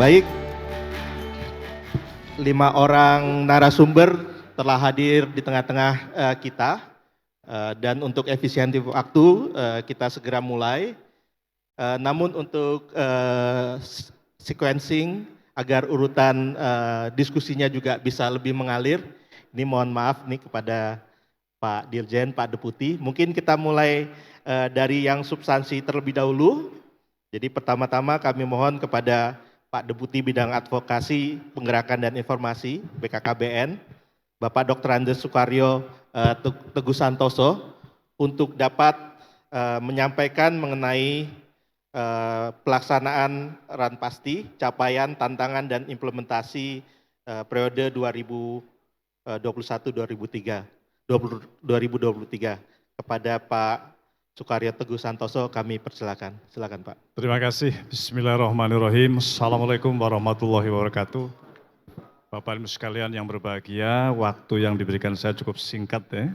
Baik, 5 orang narasumber telah hadir di tengah-tengah kita, dan untuk efisiensi waktu kita segera mulai. Namun untuk sequencing agar urutan diskusinya juga bisa lebih mengalir, ini mohon maaf nih kepada Pak Dirjen, Pak Deputi. Mungkin kita mulai dari yang substansi terlebih dahulu. Jadi pertama-tama kami mohon kepada Pak Deputi Bidang Advokasi, Penggerakan dan Informasi BKKBN, Bapak Dr. Andes Sukaryo Teguh Santoso, untuk dapat menyampaikan mengenai pelaksanaan Ranpasti, capaian, tantangan, dan implementasi periode 2021-2023. Kepada Pak Sukaryo Teguh Santoso kami persilakan. Silakan Pak. Terima kasih. Bismillahirrahmanirrahim. Assalamualaikum warahmatullahi wabarakatuh. Bapak Ibu sekalian yang berbahagia, waktu yang diberikan saya cukup singkat ya.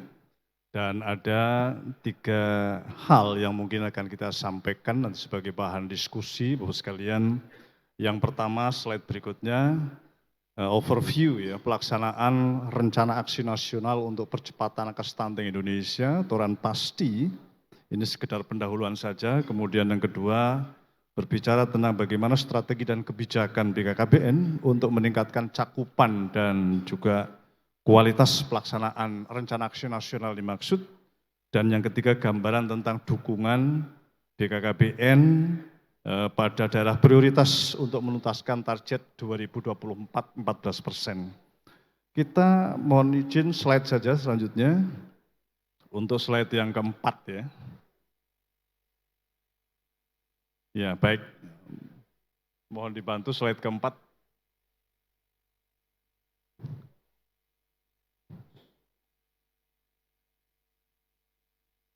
Dan ada 3 hal yang mungkin akan kita sampaikan nanti sebagai bahan diskusi Bapak sekalian. Yang pertama, slide berikutnya, overview ya, pelaksanaan rencana aksi nasional untuk percepatan angka stunting Indonesia atau Ranpasti. Ini sekedar pendahuluan saja. Kemudian yang kedua, berbicara tentang bagaimana strategi dan kebijakan BKKBN untuk meningkatkan cakupan dan juga kualitas pelaksanaan rencana aksi nasional dimaksud. Dan yang ketiga, gambaran tentang dukungan BKKBN pada daerah prioritas untuk menuntaskan target 2024 14%. Kita mohon izin slide saja selanjutnya. Untuk slide yang keempat ya. Ya, baik. Mohon dibantu slide keempat.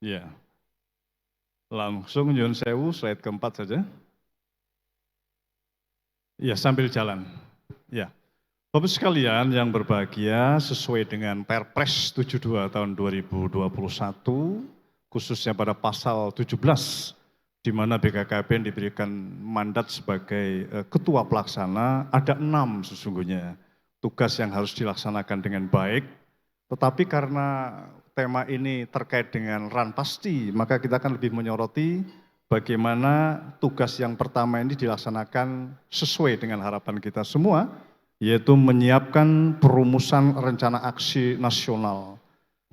Ya. Langsung nyun sewu slide keempat saja. Ya, sambil jalan. Ya. Bapak sekalian yang berbahagia, sesuai dengan Perpres 72 tahun 2021, khususnya pada pasal 17, di mana BKKBN diberikan mandat sebagai ketua pelaksana, ada 6 sesungguhnya tugas yang harus dilaksanakan dengan baik. Tetapi karena tema ini terkait dengan Ranpasti, maka kita akan lebih menyoroti bagaimana tugas yang pertama ini dilaksanakan sesuai dengan harapan kita semua, yaitu menyiapkan perumusan rencana aksi nasional.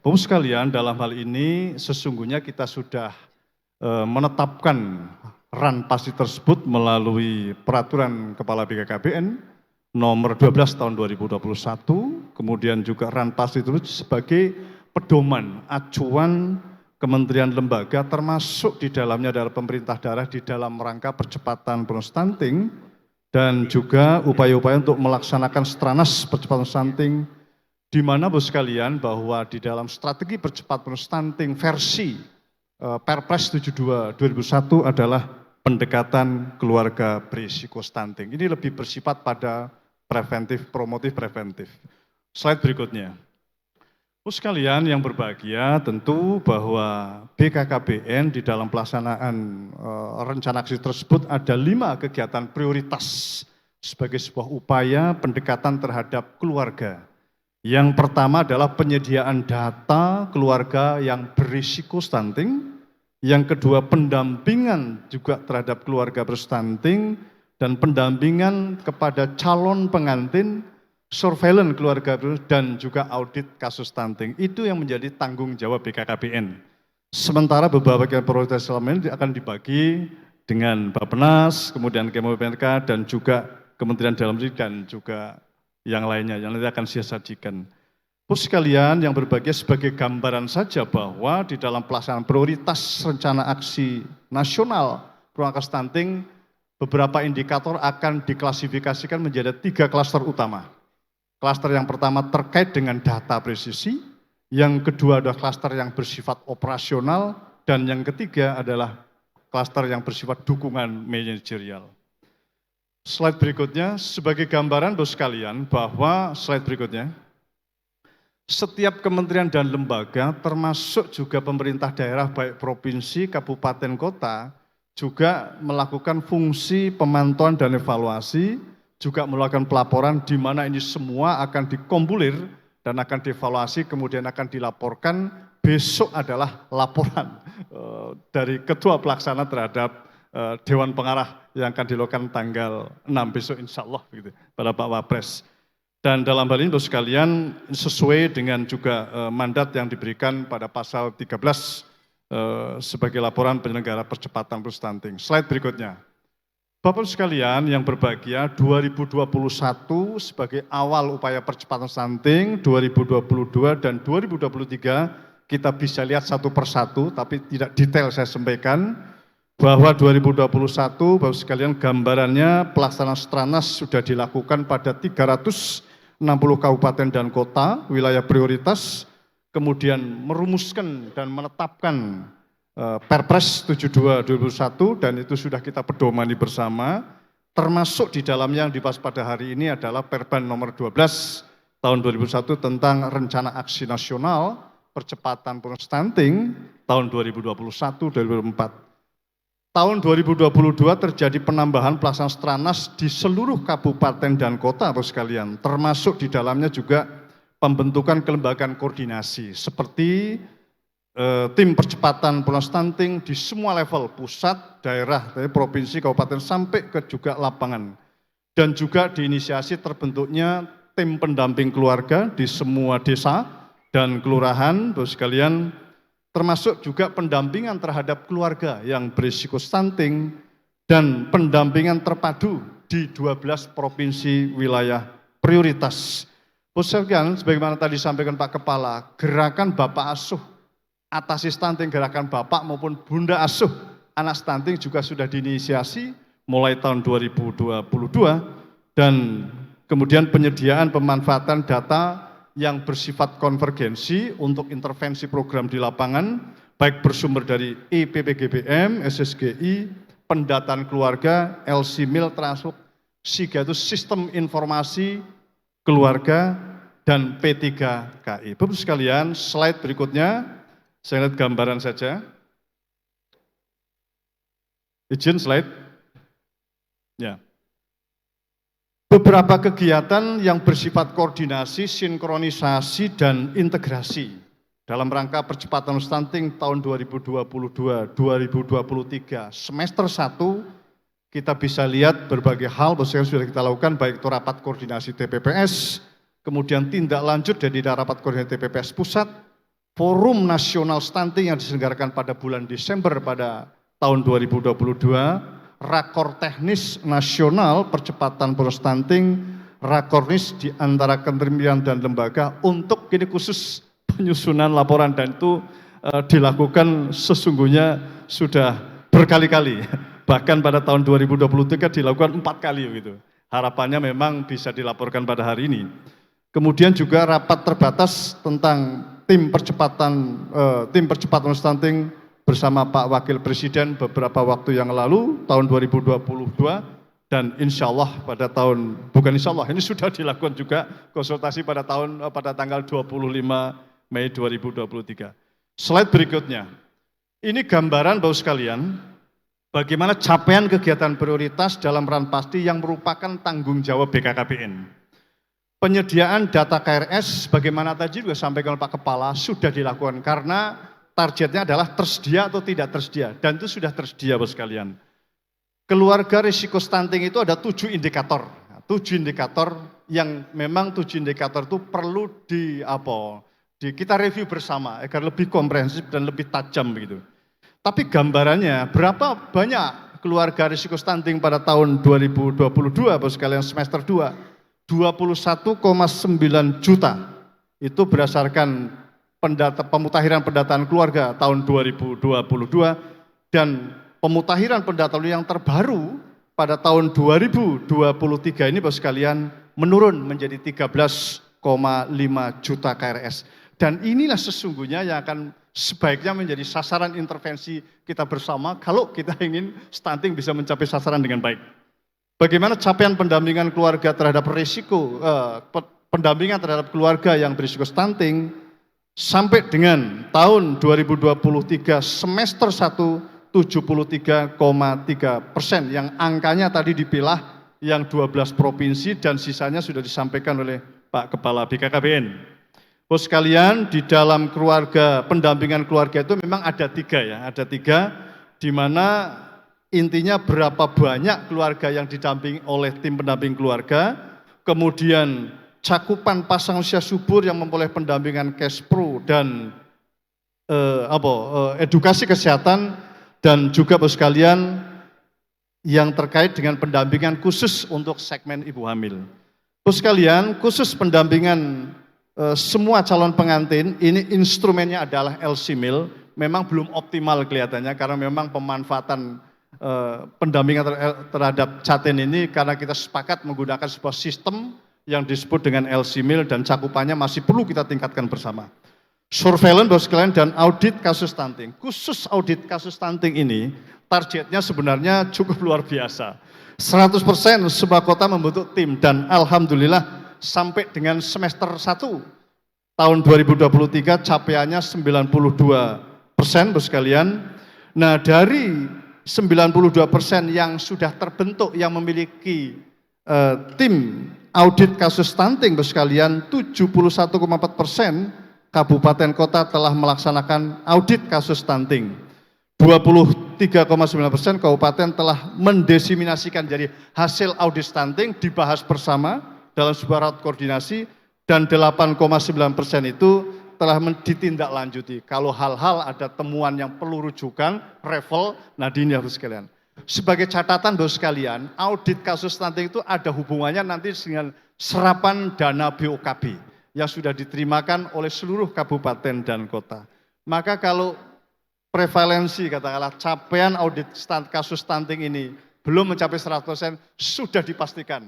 Bapak sekalian, dalam hal ini sesungguhnya kita sudah menetapkan Ranpasti tersebut melalui Peraturan Kepala BKKBN nomor 12 tahun 2021, kemudian juga Ranpasti itu sebagai pedoman, acuan kementerian lembaga termasuk di dalamnya adalah pemerintah daerah di dalam rangka percepatan penurunan stunting dan juga upaya-upaya untuk melaksanakan stranas percepatan stunting, di mana Bapak sekalian bahwa di dalam strategi percepatan penurunan stunting versi Perpres 72 2001 adalah pendekatan keluarga berisiko stunting. Ini lebih bersifat pada preventif, promotif, preventif. Slide berikutnya. Bapak sekalian yang berbahagia, tentu bahwa BKKBN di dalam pelaksanaan rencana aksi tersebut ada 5 kegiatan prioritas sebagai sebuah upaya pendekatan terhadap keluarga. Yang pertama adalah penyediaan data keluarga yang berisiko stunting. Yang kedua, pendampingan juga terhadap keluarga berstunting dan pendampingan kepada calon pengantin, surveillance keluarga dan juga audit kasus stunting. Itu yang menjadi tanggung jawab BKKBN. Sementara beberapa prioritas lain akan dibagi dengan Bappenas, kemudian Kemenpk dan juga Kementerian Dalam Negeri dan juga yang lainnya yang nanti akan saya sajikan. Bapak sekalian yang berbahagia, sebagai gambaran saja bahwa di dalam pelaksanaan prioritas rencana aksi nasional angka stunting, beberapa indikator akan diklasifikasikan menjadi 3 klaster utama. Klaster yang pertama terkait dengan data presisi, yang kedua adalah klaster yang bersifat operasional, dan yang ketiga adalah klaster yang bersifat dukungan manajerial. Slide berikutnya, sebagai gambaran Bapak sekalian bahwa slide berikutnya, setiap kementerian dan lembaga termasuk juga pemerintah daerah baik provinsi, kabupaten, kota juga melakukan fungsi pemantauan dan evaluasi juga melakukan pelaporan di mana ini semua akan dikompulir dan akan dievaluasi, kemudian akan dilaporkan. Besok adalah laporan dari Ketua Pelaksana terhadap Dewan Pengarah yang akan dilakukan tanggal 6 besok insya Allah begitu, pada Pak Wapres. Dan dalam hal ini Bapak sekalian sesuai dengan juga mandat yang diberikan pada pasal 13 sebagai laporan penyelenggara percepatan stunting. Slide berikutnya. Bapak sekalian yang berbahagia, 2021 sebagai awal upaya percepatan stunting, 2022 dan 2023 kita bisa lihat satu persatu, tapi tidak detail saya sampaikan, bahwa 2021 Bapak sekalian gambarannya pelaksanaan Stranas sudah dilakukan pada 360 kabupaten dan kota, wilayah prioritas, kemudian merumuskan dan menetapkan Perpres 72/2021 dan itu sudah kita pedomani bersama, termasuk di dalamnya yang dibahas pada hari ini adalah Perban nomor 12 tahun 2001 tentang Rencana Aksi Nasional Percepatan Stunting tahun 2021-2024. Tahun 2022 terjadi penambahan pelaksanaan Stranas di seluruh kabupaten dan kota Bapak sekalian, termasuk di dalamnya juga pembentukan kelembagaan koordinasi seperti tim percepatan stunting di semua level, pusat, daerah, dari provinsi, kabupaten, sampai ke juga lapangan. Dan juga diinisiasi terbentuknya tim pendamping keluarga di semua desa dan kelurahan, Bapak sekalian, termasuk juga pendampingan terhadap keluarga yang berisiko stunting dan pendampingan terpadu di 12 provinsi wilayah prioritas. Bapak sekalian, sebagaimana tadi disampaikan Pak Kepala, gerakan Bapak Asuh atasi stunting, gerakan Bapak maupun Bunda Asuh anak stunting juga sudah diinisiasi mulai tahun 2022 dan kemudian penyediaan pemanfaatan data yang bersifat konvergensi untuk intervensi program di lapangan, baik bersumber dari IPPGBM, SSGI, pendataan keluarga, LC-MIL, Transuk, SIGA itu Sistem Informasi Keluarga, dan P3KI. Bapak sekalian, slide berikutnya, saya lihat gambaran saja. Izin slide. Ya. Beberapa kegiatan yang bersifat koordinasi, sinkronisasi, dan integrasi dalam rangka percepatan stunting tahun 2022-2023 semester 1 kita bisa lihat berbagai hal yang sudah kita lakukan, baik itu rapat koordinasi TPPS, kemudian tindak lanjut dari rapat koordinasi TPPS pusat, forum nasional stunting yang diselenggarakan pada bulan Desember pada tahun 2022, Rakor Teknis Nasional Percepatan Stunting, Rakornis di antara kementerian dan lembaga untuk ini khusus penyusunan laporan, dan itu dilakukan sesungguhnya sudah berkali-kali. Bahkan pada tahun 2023 dilakukan 4 kali gitu. Harapannya memang bisa dilaporkan pada hari ini. Kemudian juga rapat terbatas tentang tim percepatan stunting bersama Pak Wakil Presiden beberapa waktu yang lalu, tahun 2022, dan insya Allah pada tahun, bukan insya Allah, ini sudah dilakukan juga konsultasi pada tanggal 25 Mei 2023. Slide berikutnya, ini gambaran Bapak sekalian, bagaimana capaian kegiatan prioritas dalam Ranpasti yang merupakan tanggung jawab BKKBN. Penyediaan data KRS, bagaimana tadi juga sampaikan Pak Kepala, sudah dilakukan karena targetnya adalah tersedia atau tidak tersedia, dan itu sudah tersedia Bapak sekalian. Keluarga risiko stunting itu ada 7 indikator. 7 indikator yang memang 7 indikator itu perlu kita review bersama agar lebih komprehensif dan lebih tajam begitu. Tapi gambarannya berapa banyak keluarga risiko stunting pada tahun 2022 Bapak sekalian semester 2? 21,9 juta. Itu berdasarkan pemutahiran pendataan keluarga tahun 2022 dan pemutahiran pendataan yang terbaru pada tahun 2023 ini Bapak sekalian menurun menjadi 13,5 juta KRS. Dan inilah sesungguhnya yang akan sebaiknya menjadi sasaran intervensi kita bersama kalau kita ingin stunting bisa mencapai sasaran dengan baik. Bagaimana capaian pendampingan keluarga terhadap risiko, pendampingan terhadap keluarga yang berisiko stunting sampai dengan tahun 2023 semester 1 73,3%, yang angkanya tadi dipilah yang 12 provinsi dan sisanya sudah disampaikan oleh Pak Kepala BKKBN. Bos sekalian, di dalam keluarga, pendampingan keluarga itu memang ada 3 ya, ada 3 di mana intinya berapa banyak keluarga yang didampingi oleh tim pendamping keluarga, kemudian cakupan pasang usia subur yang memperoleh pendampingan cash pro dan edukasi kesehatan, dan juga bos sekalian yang terkait dengan pendampingan khusus untuk segmen ibu hamil. Bos sekalian, khusus pendampingan semua calon pengantin, ini instrumennya adalah LC-Mil, memang belum optimal kelihatannya karena memang pemanfaatan pendampingan terhadap Caten ini karena kita sepakat menggunakan sebuah sistem yang disebut dengan LC-Mil dan cakupannya masih perlu kita tingkatkan bersama. Surveillance bos sekalian dan audit kasus stunting. Khusus audit kasus stunting ini targetnya sebenarnya cukup luar biasa. 100% sebuah kota membentuk tim dan alhamdulillah sampai dengan semester 1 tahun 2023 capaiannya 92% bos sekalian. Nah, dari 92% yang sudah terbentuk yang memiliki tim audit kasus stunting bos sekalian, 71,4% kabupaten kota telah melaksanakan audit kasus stunting. 23,9% kabupaten telah mendesiminasikan jadi hasil audit stunting dibahas bersama dalam sebuah rapat koordinasi, dan 8,9% itu telah ditindaklanjuti. Kalau hal-hal ada temuan yang perlu rujukan, revel, nah ini harus sekalian. Sebagai catatan bos sekalian, audit kasus stunting itu ada hubungannya nanti dengan serapan dana BOKB yang sudah diterimakan oleh seluruh kabupaten dan kota. Maka kalau prevalensi katakanlah capaian audit kasus stunting ini belum mencapai 100%, sudah dipastikan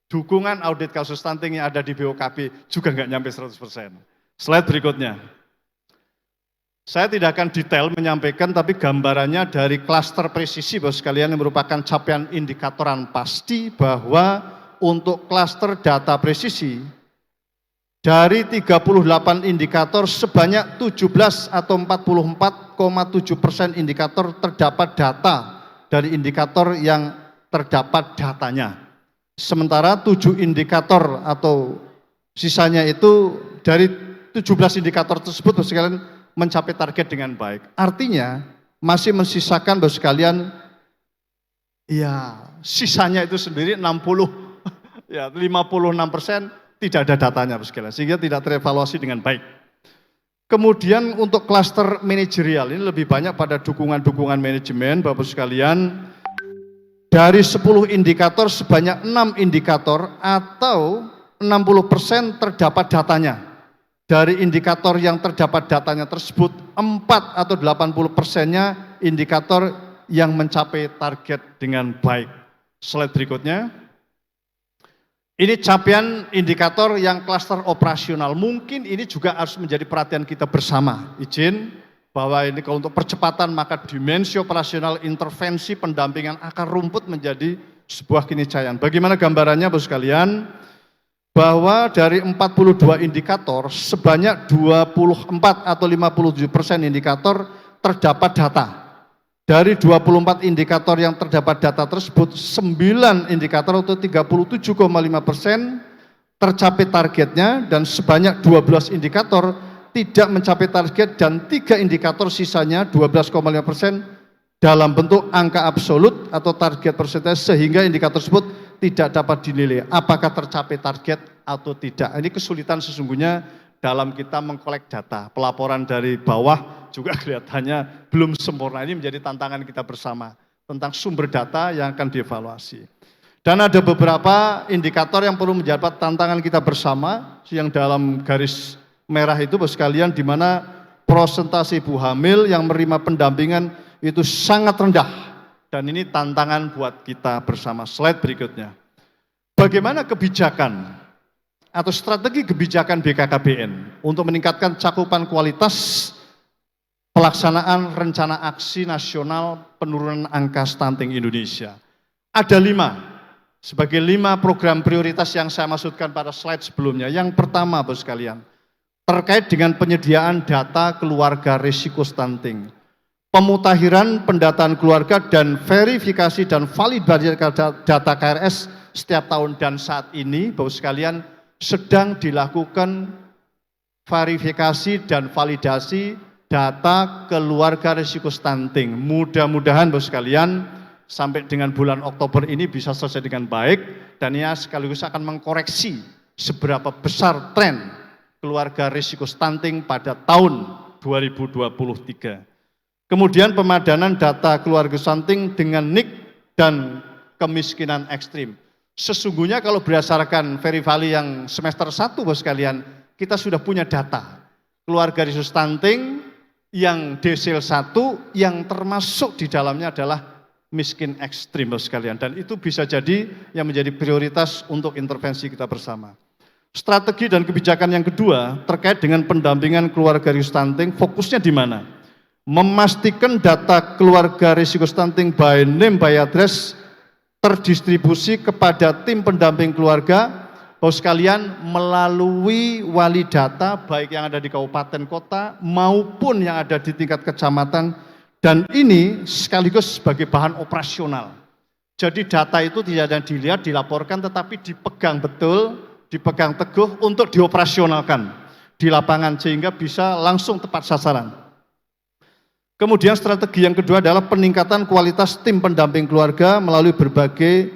dukungan audit kasus stunting yang ada di BOKB juga nggak nyampe 100%. Slide berikutnya. Saya tidak akan detail menyampaikan, tapi gambarannya dari klaster presisi bos sekalian yang merupakan capaian indikatoran pasti bahwa untuk klaster data presisi dari 38 indikator sebanyak 17 atau 44,7% indikator terdapat data dari indikator yang terdapat datanya. Sementara 7 indikator atau sisanya itu dari 17 indikator tersebut bos sekalian mencapai target dengan baik. Artinya masih mensisakan bos sekalian ya sisanya itu sendiri 60 ya 56% tidak ada datanya bos sekalian, sehingga tidak terevaluasi dengan baik. Kemudian untuk klaster manajerial ini lebih banyak pada dukungan-dukungan manajemen Bapak sekalian. Dari 10 indikator sebanyak 6 indikator atau 60% terdapat datanya. Dari indikator yang terdapat datanya tersebut 4 atau 80%-nya indikator yang mencapai target dengan baik. Slide berikutnya. Ini capaian indikator yang klaster operasional. Mungkin ini juga harus menjadi perhatian kita bersama. Izin bahwa ini kalau untuk percepatan maka dimensi operasional intervensi pendampingan akar rumput menjadi sebuah keniscayaan. Bagaimana gambarannya Bapak sekalian? Bahwa dari 42 indikator sebanyak 24 atau 57% indikator terdapat data. Dari 24 indikator yang terdapat data tersebut, 9 indikator atau 37,5% tercapai targetnya dan sebanyak 12 indikator tidak mencapai target dan 3 indikator sisanya 12,5% dalam bentuk angka absolut atau target persentase sehingga indikator tersebut tidak dapat dinilai apakah tercapai target atau tidak. Ini kesulitan sesungguhnya dalam kita mengkolek data. Pelaporan dari bawah juga kelihatannya belum sempurna. Ini menjadi tantangan kita bersama tentang sumber data yang akan dievaluasi. Dan ada beberapa indikator yang perlu menjadi tantangan kita bersama yang dalam garis merah itu Bapak sekalian, di mana persentase ibu hamil yang menerima pendampingan itu sangat rendah. Dan ini tantangan buat kita bersama. Slide berikutnya. Bagaimana kebijakan atau strategi kebijakan BKKBN untuk meningkatkan cakupan kualitas pelaksanaan rencana aksi nasional penurunan angka stunting Indonesia. Ada 5, sebagai 5 program prioritas yang saya maksudkan pada slide sebelumnya. Yang pertama Bapak sekalian, terkait dengan penyediaan data keluarga risiko stunting. Pemutakhiran pendataan keluarga dan verifikasi dan validasi data KRS setiap tahun dan saat ini Bapak sekalian sedang dilakukan verifikasi dan validasi data keluarga risiko stunting. Mudah-mudahan Bapak sekalian sampai dengan bulan Oktober ini bisa selesai dengan baik dan ia sekaligus akan mengkoreksi seberapa besar tren keluarga risiko stunting pada tahun 2023. Kemudian pemadanan data keluarga stunting dengan NIK dan kemiskinan ekstrim. Sesungguhnya kalau berdasarkan Verivali yang semester 1 Bapak sekalian, kita sudah punya data keluarga risiko stunting yang desil 1 yang termasuk di dalamnya adalah miskin ekstrim Bapak sekalian, dan itu bisa jadi yang menjadi prioritas untuk intervensi kita bersama. Strategi dan kebijakan yang kedua terkait dengan pendampingan keluarga risiko stunting, fokusnya di mana? Memastikan data keluarga risiko stunting by name by address terdistribusi kepada tim pendamping keluarga Bapak sekalian melalui wali data baik yang ada di kabupaten kota maupun yang ada di tingkat kecamatan, dan ini sekaligus sebagai bahan operasional. Jadi data itu tidak ada dilihat, dilaporkan, tetapi dipegang betul, dipegang teguh untuk dioperasionalkan di lapangan sehingga bisa langsung tepat sasaran. Kemudian strategi yang kedua adalah peningkatan kualitas tim pendamping keluarga melalui berbagai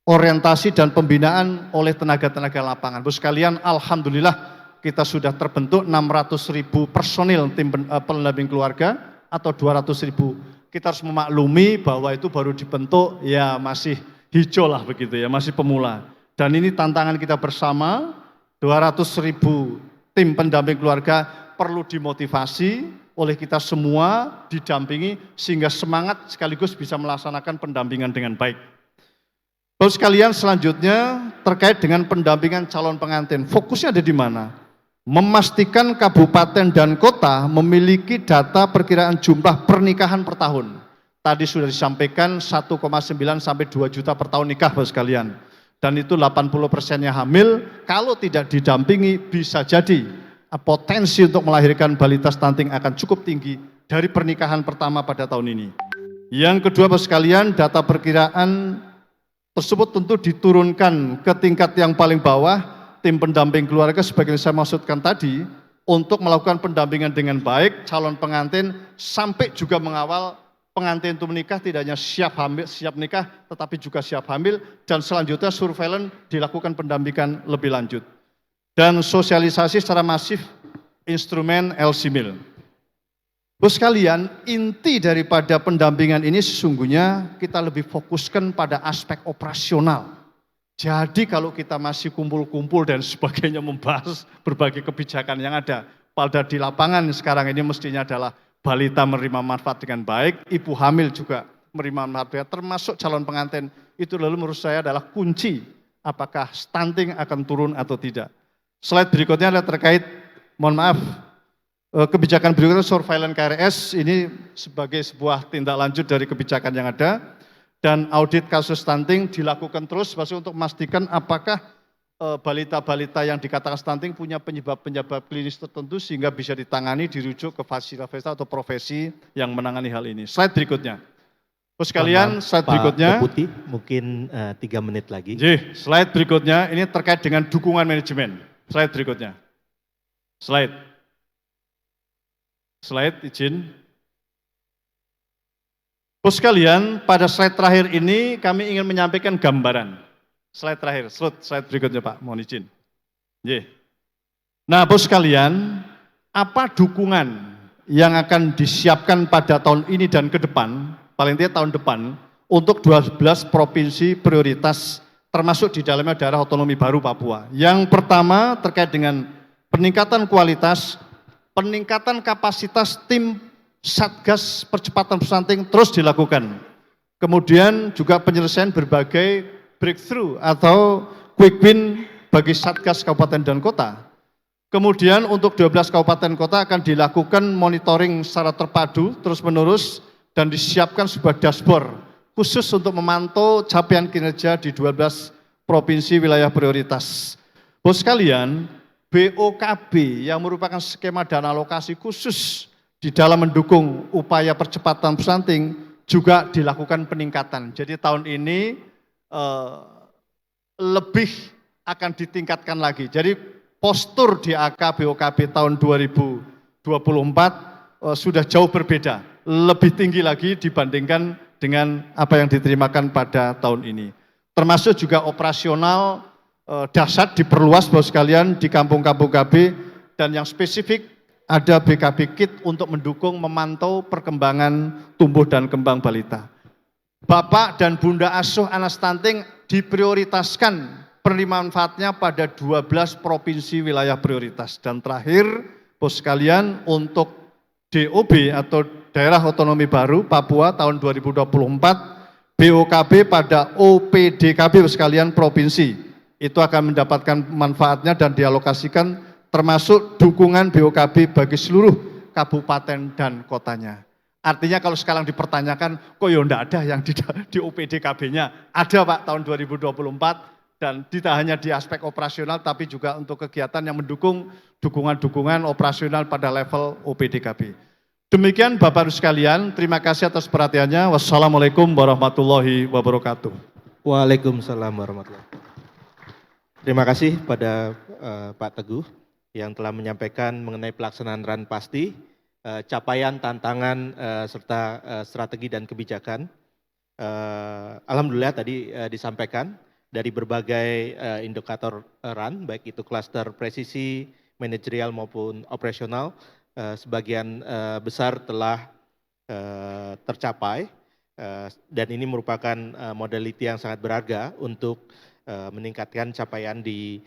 orientasi dan pembinaan oleh tenaga-tenaga lapangan. Bapak sekalian, alhamdulillah kita sudah terbentuk 600.000 personil tim pendamping keluarga atau 200.000. Kita harus memaklumi bahwa itu baru dibentuk, ya masih hijau lah begitu ya, masih pemula. Dan ini tantangan kita bersama, 200.000 tim pendamping keluarga perlu dimotivasi oleh kita semua, didampingi sehingga semangat sekaligus bisa melaksanakan pendampingan dengan baik. Bapak sekalian, selanjutnya terkait dengan pendampingan calon pengantin, fokusnya ada di mana? Memastikan kabupaten dan kota memiliki data perkiraan jumlah pernikahan per tahun. Tadi sudah disampaikan 1,9 sampai 2 juta per tahun nikah Bapak sekalian. Dan itu 80%-nya hamil, kalau tidak didampingi bisa jadi potensi untuk melahirkan balita stunting akan cukup tinggi dari pernikahan pertama pada tahun ini. Yang kedua Bapak sekalian, data perkiraan tersebut tentu diturunkan ke tingkat yang paling bawah, tim pendamping keluarga sebagai yang saya maksudkan tadi, untuk melakukan pendampingan dengan baik calon pengantin sampai juga mengawal pengantin untuk menikah tidak hanya siap hamil, siap nikah, tetapi juga siap hamil, dan selanjutnya surveillance dilakukan pendampingan lebih lanjut. Dan sosialisasi secara masif instrumen LC-MIL. Bapak sekalian, inti daripada pendampingan ini sesungguhnya kita lebih fokuskan pada aspek operasional. Jadi kalau kita masih kumpul-kumpul dan sebagainya membahas berbagai kebijakan yang ada, pada di lapangan sekarang ini mestinya adalah balita menerima manfaat dengan baik, ibu hamil juga menerima manfaat, termasuk calon pengantin. Itu lalu menurut saya adalah kunci apakah stunting akan turun atau tidak. Slide berikutnya adalah terkait, mohon maaf, kebijakan berikutnya surveillance KRS, ini sebagai sebuah tindak lanjut dari kebijakan yang ada, dan audit kasus stunting dilakukan terus untuk memastikan apakah balita-balita yang dikatakan stunting punya penyebab-penyebab klinis tertentu sehingga bisa ditangani, dirujuk ke fasilitas atau profesi yang menangani hal ini. Slide berikutnya. Terus sekalian, slide berikutnya. Pak Deputi, mungkin 3 menit lagi. Slide berikutnya, ini terkait dengan dukungan manajemen. Slide berikutnya. Slide izin. Terus sekalian, pada slide terakhir ini kami ingin menyampaikan gambaran. Slide terakhir, slide berikutnya Pak, mohon izin. Nah, bos sekalian, apa dukungan yang akan disiapkan pada tahun ini dan ke depan, paling tidak tahun depan, untuk 12 provinsi prioritas termasuk di dalamnya daerah otonomi baru Papua. Yang pertama terkait dengan peningkatan kualitas, peningkatan kapasitas tim Satgas Percepatan Stunting terus dilakukan. Kemudian juga penyelesaian berbagai breakthrough atau quick win bagi Satgas Kabupaten dan Kota. Kemudian untuk 12 kabupaten kota akan dilakukan monitoring secara terpadu terus-menerus dan disiapkan sebuah dashboard khusus untuk memantau capaian kinerja di 12 provinsi wilayah prioritas. Bos sekalian, BOKB yang merupakan skema dana alokasi khusus di dalam mendukung upaya percepatan stunting juga dilakukan peningkatan. Jadi tahun ini lebih akan ditingkatkan lagi. Jadi postur di AK BOKB tahun 2024 sudah jauh berbeda, lebih tinggi lagi dibandingkan dengan apa yang diterimakan pada tahun ini. Termasuk juga operasional dahsyat diperluas Bapak sekalian di kampung-kampung KB, dan yang spesifik ada BKB Kit untuk mendukung memantau perkembangan tumbuh dan kembang balita. Bapak dan Bunda asuh anak stunting diprioritaskan penerima manfaatnya pada 12 provinsi wilayah prioritas. Dan terakhir, Bapak sekalian, untuk DOB atau Daerah Otonomi Baru Papua tahun 2024, BOKB pada OPDKB Bapak sekalian provinsi itu akan mendapatkan manfaatnya dan dialokasikan termasuk dukungan BOKB bagi seluruh kabupaten dan kotanya. Artinya kalau sekarang dipertanyakan, kok ya enggak ada yang di OPDKB-nya? Ada Pak tahun 2024, dan tidak hanya di aspek operasional tapi juga untuk kegiatan yang mendukung dukungan-dukungan operasional pada level OPDKB. Demikian Bapak Ibu sekalian, terima kasih atas perhatiannya. Wassalamualaikum warahmatullahi wabarakatuh. Waalaikumsalam warahmatullahi wabarakatuh. Terima kasih pada Pak Teguh yang telah menyampaikan mengenai pelaksanaan RAN Pasti, capaian, tantangan, serta strategi dan kebijakan. Alhamdulillah tadi disampaikan dari berbagai indikator RAN, baik itu klaster presisi, manajerial maupun operasional, sebagian besar telah tercapai, dan ini merupakan modality yang sangat berharga untuk meningkatkan capaian di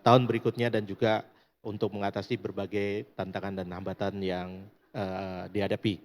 tahun berikutnya dan juga untuk mengatasi berbagai tantangan dan hambatan yang dihadapi.